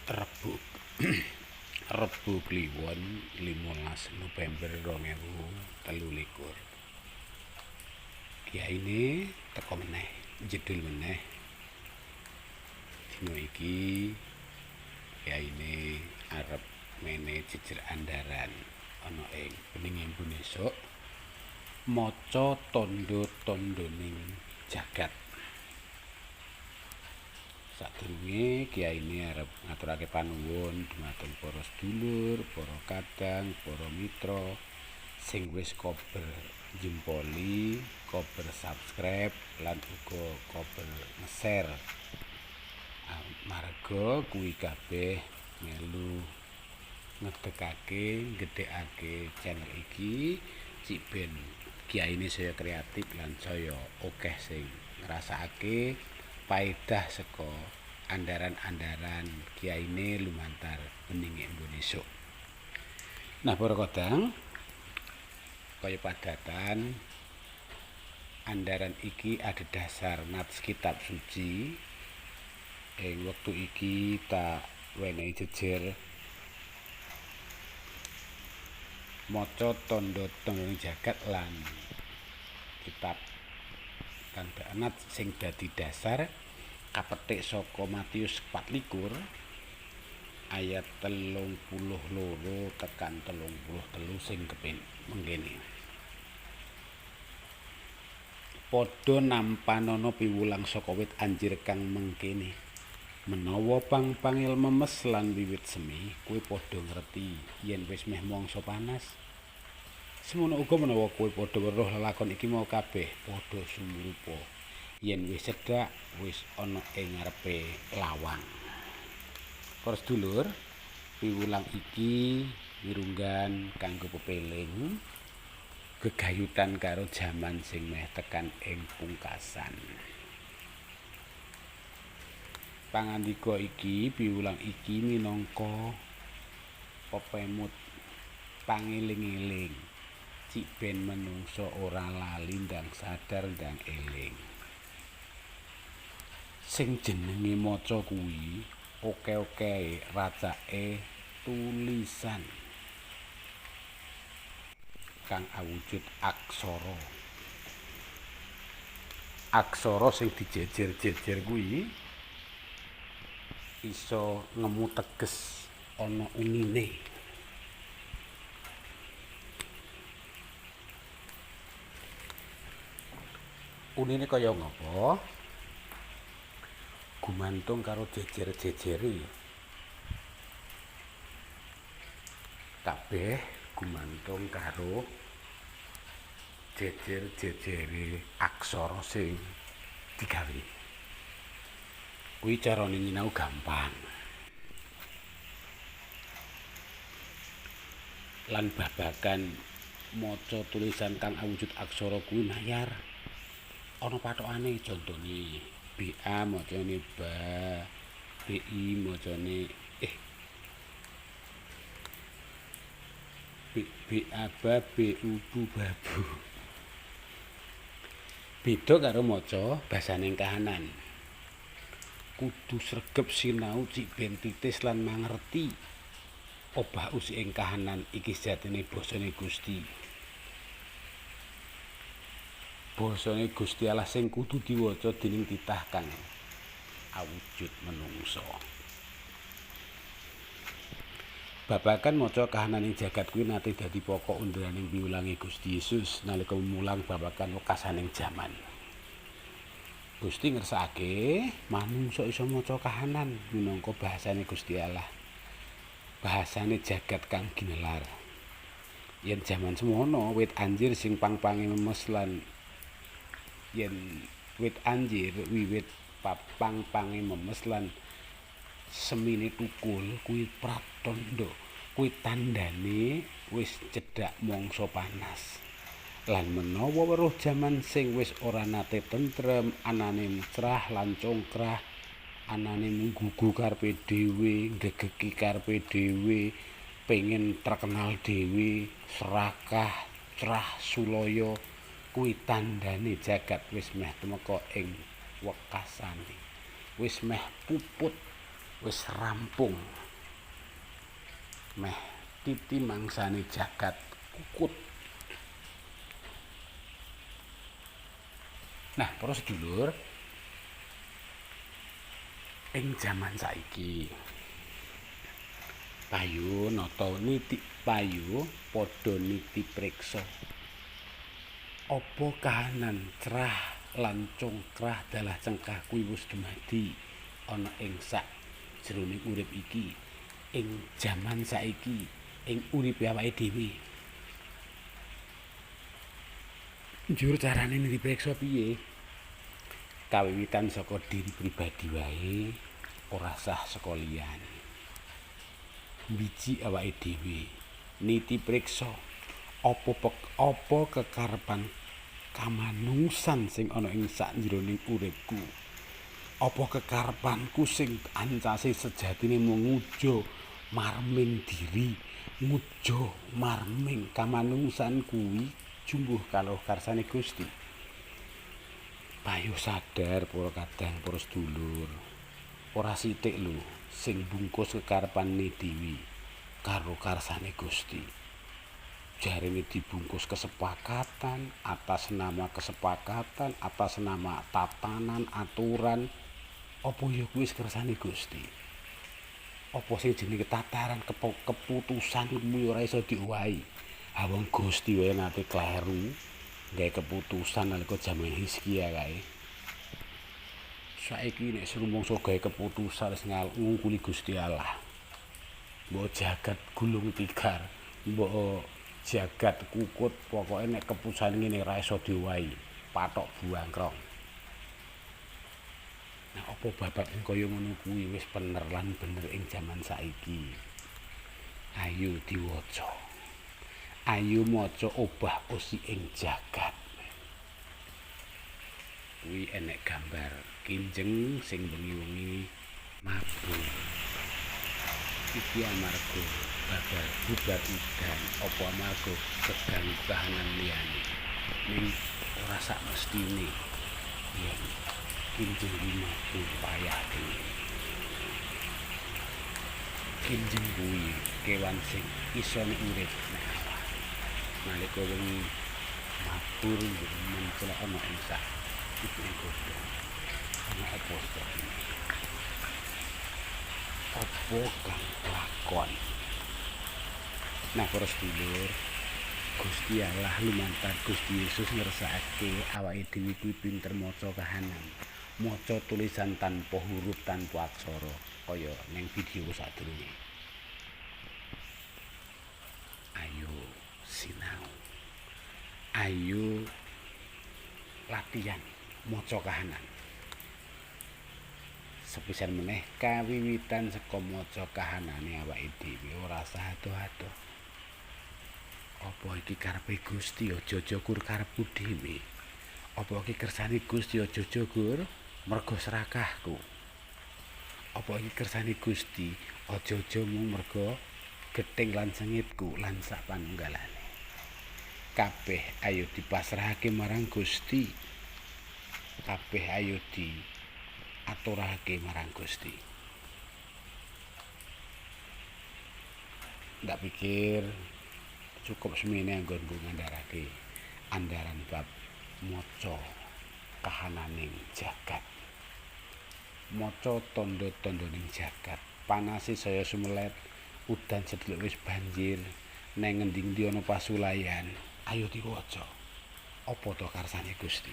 Rebo Rebo Kliwon 15 November 2023. Kiyaine teko meneh, jedul meneh. Dina iki kiyaine arep mene jejer andaran ana ing bening Indonesia. Maca tandha-tandhaning jagat. Sadurunge kiyaine arep ngaturake panuwun dhumateng para sedulur, para kadang, para mitra sing wis kober jempoli, kober subscribe lan uga kober nge-share. Marga kuwi kabeh melu ngedekake, gedhekake channel iki cik ben kiyaine saya kreatif lan saya akeh sing ngrasakake paedah saka andaran-andaran kiyaine lumantar bening Indonesia. Nah, para kadang kaya padatan andaran iki adhedhasar nats kitab suci. Ing wektu iki tak wenehi jejer maca tandha-tandhaning jagat lan kitab Nats sing dadi dasar kapetik saka Matius 24 ayat 32 tekan 33 sing mengkene. Padha nampanana piwulang saka wit anjir kang mengkene. Menawa pang-pangil memes lan wiwit semi, kowe padha ngerti yen wis meh mangsa panas. Semono uga menawa kowe padha weruh lelakon iki mau kabeh padha sumurupa. Yen wis cedhak wis ana ing ngarepe lawang. Para sedulur, piwulang iki wirunggan kanggo pepeling gegayutan karo jaman sing meh tekan ing pungkasan. Pangandika iki piwulang iki minangka pepemut pangeling-eling cik ben menungsa ora lali ndang sadar ndang eling. Sing jenenge maca kuwi oke-oke racake tulisan kang awujud aksara. Aksara sing dijejer-jejer kuwi iso nemu teges ana unine. Unine kaya ngapa? Gumantung karo jejer-jejere. Kabeh gumantung karo jejer-jejere aksara sing digawe. Kuwi carane nyinau gampang. Lan babagan maca tulisan kang awujud aksara kuwi mayar. Ana pathokane contone BA macane ba, BI macane BA ba, BU bu babu. Beda karo maca basaning kahanan. Kudu sregep sinau cik ben titis lan mangerti. Obah usi ing kahanan iki sejatine basane Gusti. Basane Gusti Allah sing kudu diwaca dening titah kang awujud menungsa. Babagan maca kahanan ing jagat kuwi nate dadi pokok unduraning piwulange Gusti Yesus nalika mulang babagan wekasaning jaman. Gusti ngersakake manungsa iso maca kahanan minangka bahasane Gusti Allah. Bahasane jagat kang ginelar. Yen jaman semono wit anjir sing pang-pange memes lan yen wit anjir wiwit pang-pange memes lan semine tukul kuwi pratandha, kuwi tandane wis cedhak mangsa panas. Lan menawa weruh jaman sing wis ora nate tentrem, anane mesrah lan congkrah, anane munggugu karepe dhewe, gegeki karepe dhewe, pengen terkenal dhewe, serakah, cerah sulaya, kuwi tandane jagat wis meh tumeka ing wekasane. Wis meh puput wis rampung meh titi mangsane jagat kukut. Nah, para sedulur, ing jaman saiki payu nata niti payu padha niti priksa apa kahanan cerah lan congkrah dalah cengkah kuwi wis dumadi ana ing sak jroning urip iki, ing jaman saiki, ing uripe awake dhewe. Njur carane dipriksa piye? Kawiwitan saka diri pribadi wae, ora sah saka liyane. Biji awake dhewe niti priksa apa kekarepan kamanungsan sing ana ing sakjroning uripku. Apa kekarepanku sing ancase sejatine mung ngujo marming diri, ngujo marming kamanungsan kuwi jumbuh karo karsane Gusti. Payu sadar para kadang para sedulur, ora sithik lho sing bungkus kekarepane dhewe karo karsane Gusti. Jarene dibungkus kesepakatan, atas nama kesepakatan, atas nama tatanan, aturan, apa ya kuwi kersane Gusti. Apa sing jenenge tataran keputusan kuwi ora iso diowahi. Awang Gusti wae nate kleru gawe keputusan nalika jaman Hizkia kae. Saiki nek rumangsa gawe keputusan wis ngungkuli Gusti Allah. Mbok jagat gulung tikar, mbok jagat kukut, pokoke nek keputusan ngene ora iso diowahi, patok buangkrong. Nah, apa babak kaya ngono kuwi wis bener lan bener ing jaman saiki. Ayo diwaca. Ayo maca obah osi ing jagat. Kuwi enek gambar kinjeng sing wengi-wengi mabur. Iki amarga babar bubar udan apa amarga keganggu kahanan liyane. Ning ora sak mestine yen kinjeng mabur payah dhewe. Kinjeng kuwi kewan sing isone urip nek nalika wengi mabur mencelok ana ing sak iping godhong ana apa kang lakon. Nah, para sedulur, Gusti Allah lumantar Gusti Yesus ngersakake awake dhewe kuwi pinter maca kahanan, maca tulisan tanpa huruf tanpa aksara kaya ning video sadurunge. Ayo sinau, ayo latihan maca kahanan. Sepisan meneh kawiwitan saka maca kahanane awake dhewe ora sah ado-ado. Apa iki karepe Gusti aja-aja kur karepku dhewe. Apa iki kersane Gusti aja-aja kur mergo serakahku. Apa iki kersane Gusti aja-aja mung mergo gething lan sengitku lan sak panunggalane. Kabeh ayo dipasrahake marang Gusti. Kabeh ayo diaturake marang Gusti. Ndak pikir cukup semene anggonku ngandharake andaran bab maca kahananing jagat. Maca tandha-tandhaning jagat. Panase saya sumelet, udan sedhek wis banjir, nang ngendi-endi ana pasulayan. Ayo diwaca. Apa to karsane Gusti?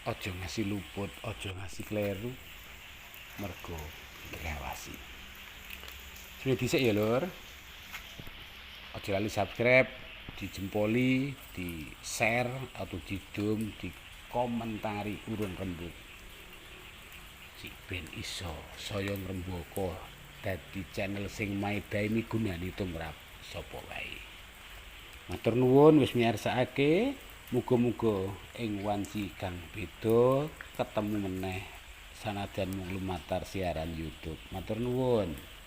Aja ngasih luput, aja ngasih kleru, mergo ngrawasi. Suwe dhisik ya, Lur. Aja lali subscribe, dijempoli, di share atau didum, di komentari urun rembug. Si ben iso saya ngrembaka dadi channel sing maedhae migunani tumrap sapa wae. Matur nuwun wis miyarsakake, muga-muga ing wanci kang beda ketemu meneh sanajan mung lumatar siaran YouTube. Matur nuwun.